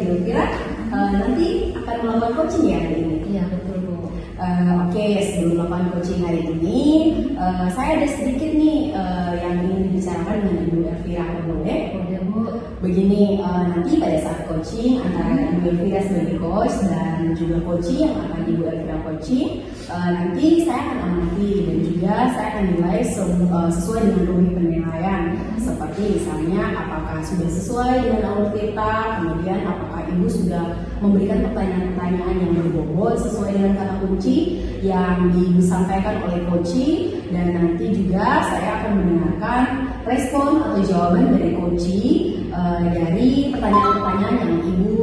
Bu Elvira nanti akan melakukan coaching ya hari ini? Iya betul Bu. Oke, sebelum melakukan coaching hari ini, saya ada sedikit nih yang ingin dibicarakan dengan Ibu Elvira, boleh? Boleh Bu. Begini, nanti pada saat coaching antara Ibu Elvira sebagai coach dan juga coaching yang akan Ibu Elvira coaching, nanti saya akan amati dan juga saya akan nilai sesuai dengan rumit penilaian, seperti misalnya apakah sudah sesuai dengan alur kita, kemudian apakah Ibu sudah memberikan pertanyaan-pertanyaan yang berbobot sesuai dengan kata kunci yang disampaikan oleh coaching, dan nanti juga saya akan mendengarkan respon atau jawaban dari coaching dari pertanyaan-pertanyaan yang Ibu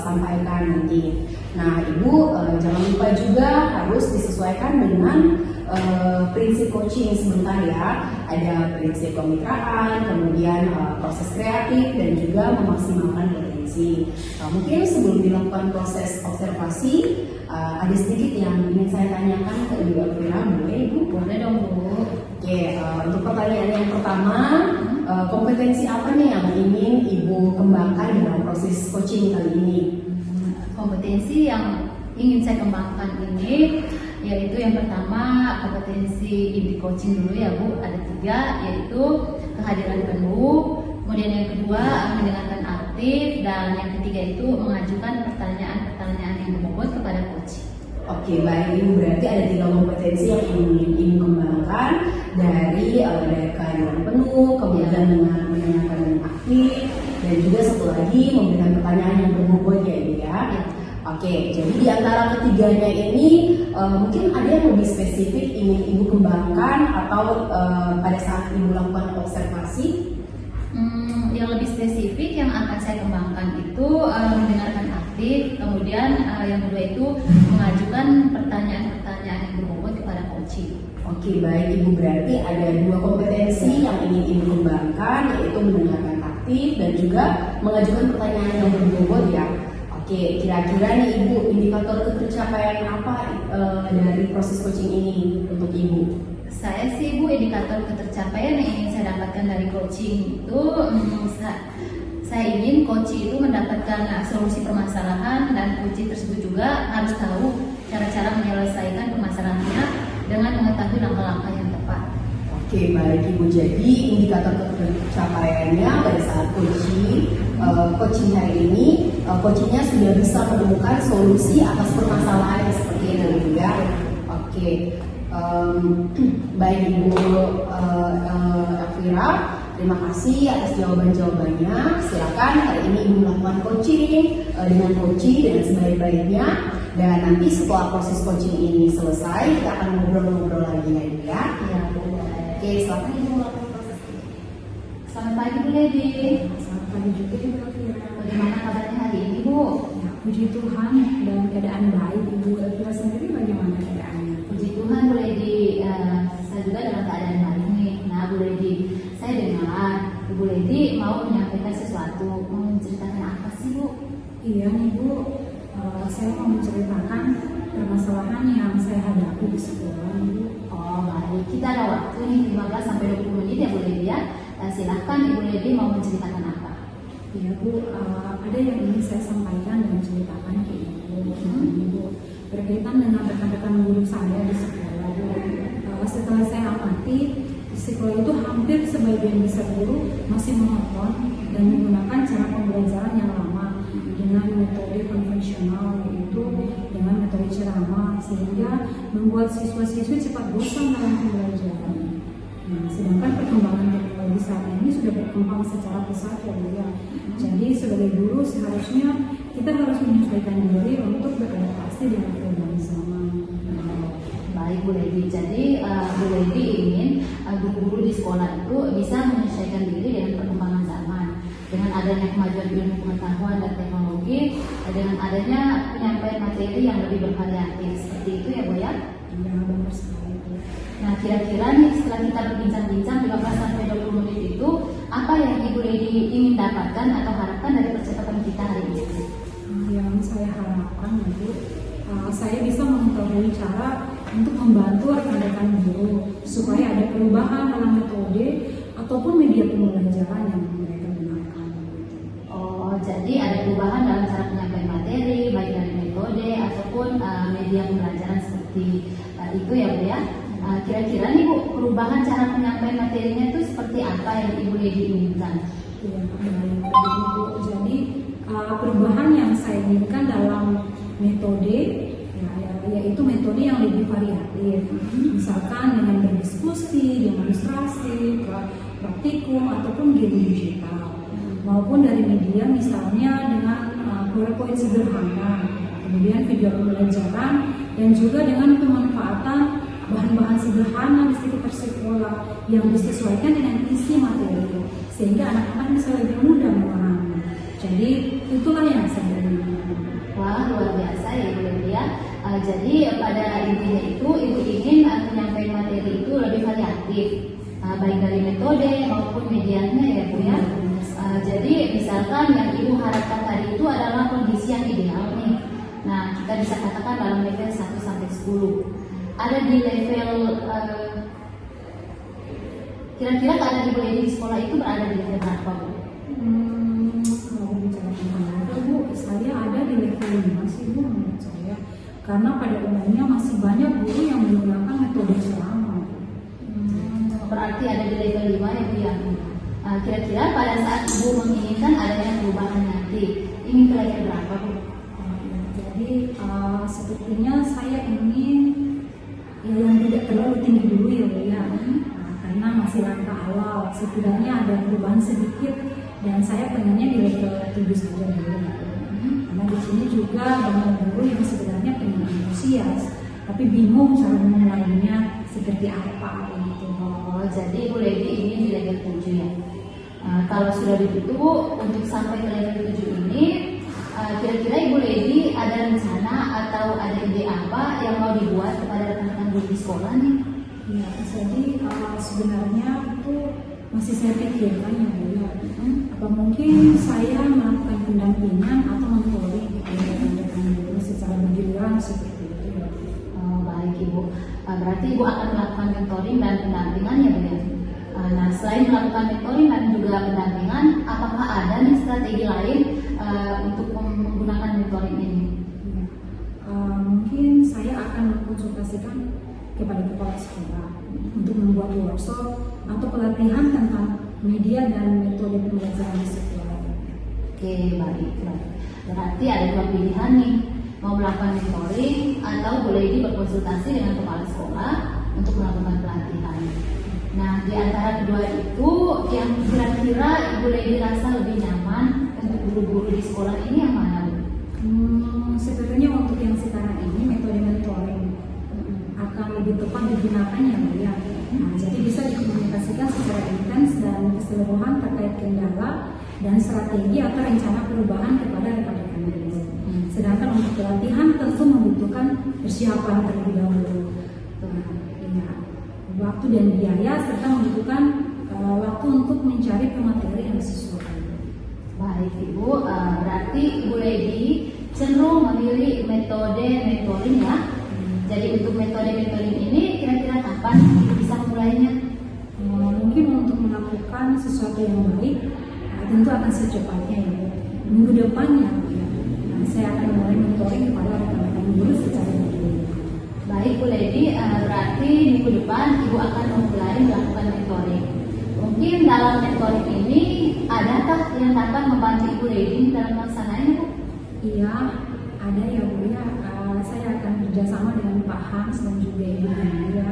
sampaikan nanti. Nah, Ibu jangan lupa juga harus disesuaikan dengan prinsip coaching sebentar ya. Ada prinsip kemitraan, kemudian proses kreatif, dan juga memaksimalkan potensi. Mungkin sebelum dilakukan proses observasi, ada sedikit yang ingin saya tanyakan ke Ibu Elvira, boleh Ibu? Boleh dong Bu. Oke, untuk pertanyaan yang pertama, kompetensi apa nih yang ingin Ibu kembangkan dalam proses coaching kali ini? Kompetensi yang ingin saya kembangkan ini yaitu yang pertama kompetensi inti coaching dulu ya Bu, ada 3, yaitu kehadiran penuh, kemudian yang kedua mendengarkan aktif, dan yang ketiga itu mengajukan pertanyaan-pertanyaan yang berbobot kepada coach. Oke, baik Ibu, berarti ada 3 kompetensi yang ingin Ibu kembangkan dari kehadiran penuh, kemudian dengan mendengarkan yang aktif, dan juga satu lagi memberikan pertanyaan yang berbobot ya Ibu ya. Oke, jadi di antara ketiganya ini mungkin ada yang lebih spesifik ingin Ibu kembangkan atau pada saat Ibu lakukan observasi? Yang lebih spesifik yang akan saya kembangkan itu mendengarkan aktif, kemudian yang kedua itu mengajukan pertanyaan-pertanyaan yang berbobot kepada coaching. Oke, baik Ibu, berarti ada 2 kompetensi yang ingin Ibu kembangkan, yaitu mendengarkan aktif dan juga mengajukan pertanyaan yang berbobot ya. Oke, kira-kira nih Ibu, indikator ketercapaian apa dari proses coaching ini untuk Ibu? Saya sih Bu, indikator ketercapaian yang ingin saya dapatkan dari coaching itu saya ingin coaching itu mendapatkan solusi permasalahan, dan coaching tersebut juga harus tahu cara-cara menyelesaikan permasalahannya dengan mengetahui langkah-langkah yang tepat. Oke, baik Ibu, jadi indikator ketercapaiannya pada saat coaching hari ini, coachingnya sudah bisa menemukan solusi atas permasalahan yang seperti ini Ibu ya. Oke. Baik Ibu Elvira, terima kasih atas jawaban-jawabannya. Silakan hari ini Ibu melakukan coaching dengan sebaik-baiknya, dan nanti setelah proses coaching ini selesai kita akan ngobrol-ngobrol lagi ya Ibu ya. Ya Bu. Oke, silakan Ibu melakukan proses ini. Selamat pagi Bu Lady. Selamat pagi juga Ibu Elvira. Bagaimana kabarnya hari ini Bu? Ya, puji Tuhan dalam keadaan baik. Ibu Elvira sendiri bagaimana keadaannya? Puji Tuhan Bu Lady, saya juga dalam keadaan baik nih. Nah Bu Lady, saya dengar Bu Lady mau menyampaikan sesuatu, mau menceritakan apa sih Bu? Iya nih Bu, saya mau menceritakan permasalahan yang saya hadapi di sekolah nih Bu. Oh baik, kita ada waktu nih 15-20 menit ya Bu Lady ya. Silahkan Ibu Lady mau menceritakan apa? Iya Bu, ada yang ingin saya sampaikan dan ceritakan ke Ibu. Berkaitan dengan rekan-rekan guru saya di sekolah Bu. Setelah saya amati, di sekolah itu hampir sebagian besar guru masih monoton dan menggunakan cara pembelajaran yang lama dengan metode konvensional, yaitu dengan metode ceramah, sehingga membuat siswa-siswi cepat bosan dalam pembelajaran. Nah, sedangkan perkembangan teknologi saat ini sudah berkembang secara pesat ya Bu ya. Jadi sebagai guru seharusnya kita harus menyesuaikan diri untuk beradaptasi dengan perubahan zaman. Baik Bu Lady, jadi Bu Lady ingin guru-guru di sekolah itu bisa menyesuaikan diri dengan perkembangan zaman, dengan adanya kemajuan ilmu pengetahuan dan teknologi, dengan adanya penyampaian materi yang lebih bervariatif. Seperti itu ya Bu ya? Iya, benar sekali Bu. Nah kira-kira nih setelah kita berbincang-bincang 15-20 menit itu, apa yang Ibu Lady ingin dapatkan atau harapkan dari percakapan kita hari ini? Yang saya harapkan Bu, saya bisa mengetahui cara untuk membantu rekan-rekan guru supaya ada perubahan dalam metode ataupun media pembelajaran yang mereka gunakan. Oh, jadi Jadi ada perubahan dalam cara penyampaian materi, baik dari metode ataupun media pembelajaran seperti itu ya Bu ya. Kira-kira nih Bu, perubahan cara penyampaian materinya itu seperti apa yang Ibu Lady inginkan? Ya, baik, Ibu. Jadi perubahan yang saya inginkan dalam metode yaitu metode yang lebih variatif. Misalkan dengan berdiskusi, demonstrasi, praktikum ataupun game digital, maupun dari media misalnya dengan PowerPoint sederhana, kemudian video pembelajaran, dan juga dengan pemanfaatan bahan-bahan sederhana di sekitar sekolah yang disesuaikan dengan isi materi, sehingga anak-anak bisa lebih mudah memahami. Jadi itulah yang saya inginkan. Wah, luar biasa ya Ibu Lady ya. Jadi pada intinya itu Ibu ingin penyampaian materi itu lebih variatif, baik dari metode maupun medianya ya Bu ya. Jadi misalkan yang Ibu harapkan tadi itu adalah kondisi yang ideal nih. Nah, kita bisa katakan dalam level 1 sampai 10. Ada di level kira-kira keadaan Ibu Lady di sekolah itu berada di level berapa Bu? Kalau bicara tentang level Bu, saya ada di level 5 sih Bu menurut saya. Karena pada umumnya masih banyak guru yang menggunakan metode selama. Berarti ada di level 5 ya Bu ya. Kira-kira pada saat Ibu menginginkan adanya perubahan nanti, ingin ke level berapa Bu? Jadi sepertinya saya ingin yang tidak terlalu tinggi dulu ya Bu ya. Karena masih langkah awal, setidaknya ada perubahan sedikit dan saya pengennya di level 7 saja dulu. Karena di sini juga banyak guru yang sebenarnya pengen antusias, tapi bingung cara memulainya seperti apa gitu. Oh, jadi Ibu Lady ingin di level 7 ya. Kalau sudah begitu untuk sampai ke level 7 ini, kira-kira Ibu Lady ada rencana atau ada ide apa yang mau dibuat kepada rekan-rekan guru di sekolah nih? Ya, jadi sebenarnya itu masih saya pikirkan ya Bu ya. Apa mungkin saya melakukan pendampingan atau mentoring rekan-rekan guru secara bergiliran seperti itu ya. Baik Ibu, berarti Ibu akan melakukan mentoring dan pendampingan ya Bu ya. Nah, selain melakukan mentoring dan juga pendampingan, apakah ada nih strategi lain untuk menggunakan mentoring ini? Mungkin saya akan mengkonsultasikan kepada kepala sekolah untuk membuat workshop atau pelatihan tentang media dan metode pembelajaran di sekolah. Oke, baik. Berarti ada dua pilihan nih, mau melakukan mentoring atau boleh berkonsultasi dengan kepala sekolah untuk melakukan pelatihan. Nah, di antara kedua itu, yang kira-kira Ibu Lady rasa lebih nyaman untuk guru-guru di sekolah ini yang mana? Sebenarnya untuk yang sekarang ini metode mentoring akan lebih tepat digunakan ya Bu ya. Jadi bisa dikomunikasikan secara intens dan keseluruhan terkait kendala dan strategi atau rencana perubahan kepada rekan-rekan guru. Sedangkan untuk pelatihan tentu membutuhkan persiapan terlebih dahulu. Waktu dan biaya serta membutuhkan waktu untuk mencari pemateri yang sesuai. Baik Ibu, berarti Ibu Lady cenderung memilih metode mentoring ya. Jadi untuk metode mentoring ini kira-kira kapan bisa mulainya? Mungkin untuk melakukan sesuatu yang baik tentu akan secepatnya ya. Minggu depan ya, saya akan mulai mentoring kepada rekan-rekan guru secara bergiliran. Baik Bu Lady, berarti minggu depan Ibu akan memulai melakukan mentoring. Mungkin dalam mentoring ini adakah yang dapat membantu Ibu Lady dalam melaksanakannya Bu? Iya, ada ya Bu ya. Saya akan kerjasama dengan Pak Hans dan juga Ibu Nadia.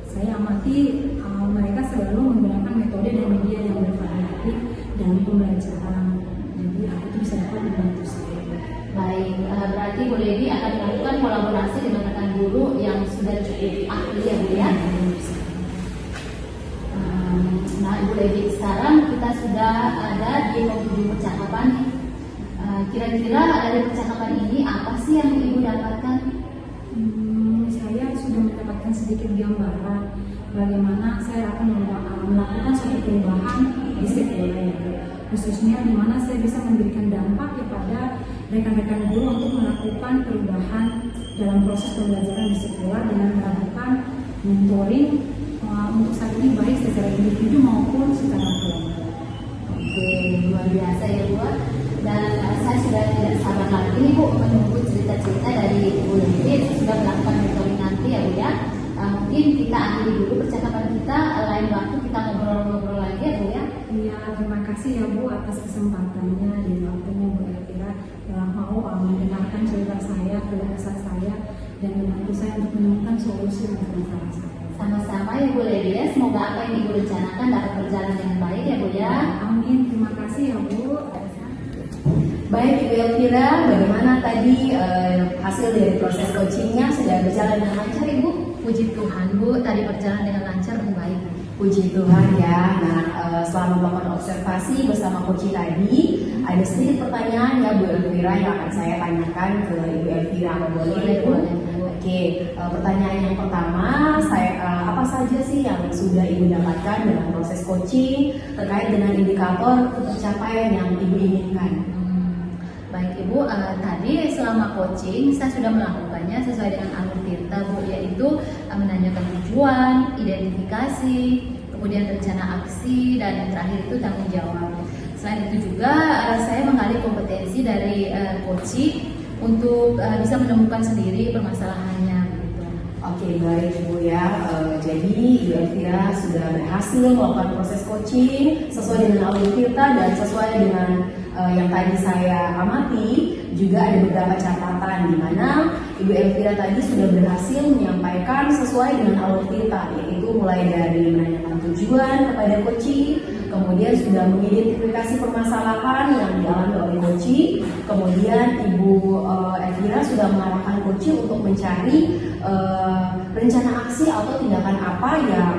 Saya amati mereka selalu menggunakan metode dan media yang bervariatif dalam pembelajaran. Jadi itu bisa dapat membantu saya. Baik, berarti Bu Lady akan melakukan kolaborasi dengan rekan guru yang sudah cukup ahli ya Bu ya. Nah Bu Lady, sekarang kita sudah ada di penghujung percakapan. Kira-kira dari percakapan ini apa sih yang Ibu dapatkan? Saya sudah mendapatkan sedikit gambaran bagaimana saya akan melakukan suatu perubahan di sekolah ya, khususnya di mana saya bisa memberikan dampak kepada rekan-rekan guru untuk melakukan perubahan dalam proses pembelajaran di sekolah dengan melakukan mentoring untuk saat ini baik secara individu maupun secara kelompok. Oke, luar biasa ya Bu. sudah tidak sabar lagi nih Bu menunggu cerita-cerita dari Ibu Lili. Sudah melakukan mentoring nanti ya Bu ya. Mungkin kita akhiri dulu percakapan kita, lain waktu kita ngobrol-ngobrol lagi ya Bu ya. Iya, terima kasih ya Bu atas kesempatannya dan waktunya Bu Elvira telah mau mendengarkan cerita saya, keluh kesah saya, dan membantu saya untuk menemukan solusi untuk masalah saya. Sama-sama ya Bu Lili ya. Semoga apa yang Ibu rencanakan dapat berjalan dengan baik ya Bu ya. Amin, terima kasih ya Bu. Baik Ibu Elvira, bagaimana tadi hasil dari proses coachingnya sudah berjalan dengan lancar Ibu? Puji Tuhan Bu, tadi berjalan dengan lancar dan baik. Puji Tuhan ya. Nah, selama melakukan observasi bersama coach tadi, ada sedikit pertanyaan ya Bu Elvira yang akan saya tanyakan ke Ibu Elvira. Boleh Bu? Oke, pertanyaan yang pertama, apa saja sih yang sudah Ibu dapatkan dalam proses coaching terkait dengan indikator pencapaian yang Ibu inginkan? Baik Ibu, tadi selama coaching saya sudah melakukannya sesuai dengan alur tirta Bu, yaitu menanyakan tujuan, identifikasi, kemudian rencana aksi, dan yang terakhir itu tanggung jawab. Selain itu juga saya menggali kompetensi dari coaching untuk bisa menemukan sendiri permasalahannya. Gitu. Oke, baik Bu ya. Jadi Ibu Elvira sudah berhasil melakukan proses coaching sesuai dengan alur tirta dan sesuai dengan yang tadi saya amati. Juga ada beberapa catatan di mana Ibu Elvira tadi sudah berhasil menyampaikan sesuai dengan alur tirta, yaitu mulai dari menanyakan tujuan kepada coaching, kemudian sudah mengidentifikasi permasalahan yang dialami oleh coaching, kemudian Ibu Elvira sudah mengarahkan coaching untuk mencari rencana aksi atau tindakan apa yang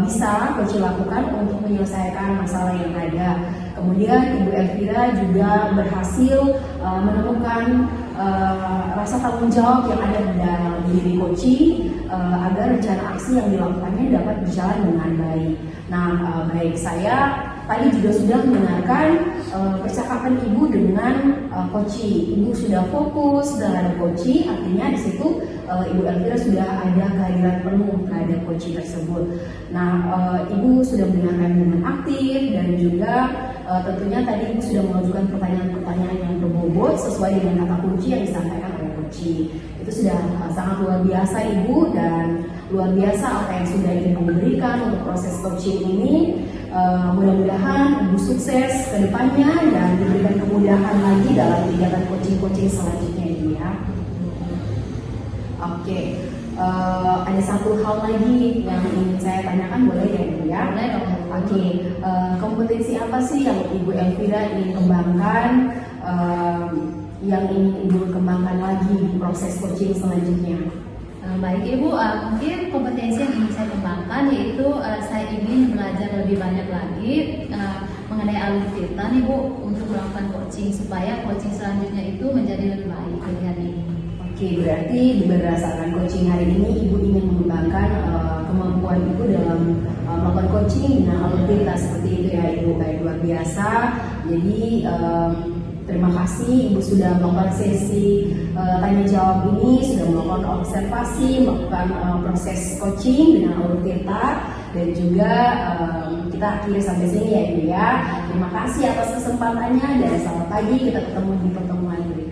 bisa coaching lakukan untuk menyelesaikan masalah yang ada. Kemudian Ibu Elvira juga berhasil menemukan rasa tanggung jawab yang ada di dalam diri coaching agar rencana aksi yang dilakukannya dapat berjalan dengan baik. Nah, baik, saya tadi juga sudah mendengarkan percakapan Ibu dengan coaching. Ibu sudah fokus terhadap coaching, artinya di situ Ibu Elvira sudah ada kehadiran penuh terhadap coaching tersebut. Nah, Ibu sudah mendengarkan dengan aktif dan juga tentunya tadi Ibu sudah mengajukan pertanyaan-pertanyaan yang berbobot sesuai dengan kata kunci yang disampaikan oleh coaching. Itu sudah sangat luar biasa Ibu, dan luar biasa apa yang sudah Ibu berikan untuk proses coaching ini. Mudah-mudahan Ibu sukses ke depannya dan diberikan kemudahan lagi dalam kegiatan coaching-coaching selanjutnya Ibu ya. Oke, ada satu hal lagi yang ingin saya tanyakan, boleh ya Ibu ya? Boleh dong. Oke, kompetensi apa sih yang Ibu Elvira ingin kembangkan, yang ingin Ibu kembangkan lagi di proses coaching selanjutnya? Baik Ibu, mungkin kompetensi yang ingin saya kembangkan yaitu saya ingin belajar lebih banyak lagi mengenai alur tirta nih Bu, untuk melakukan coaching supaya coaching selanjutnya itu menjadi lebih baik dari hari ini. Oke, berarti berdasarkan coaching hari ini Ibu ingin mengembangkan kemampuan Ibu dalam melakukan coaching dengan alur tirta seperti itu ya Ibu. Baik, luar biasa. Jadi terima kasih Ibu sudah melakukan sesi tanya jawab ini, sudah melakukan observasi, melakukan proses coaching dengan alur tirta, dan juga kita akhiri sampai sini ya Ibu ya. Terima kasih atas kesempatannya dan selamat pagi, kita ketemu di pertemuan berikutnya.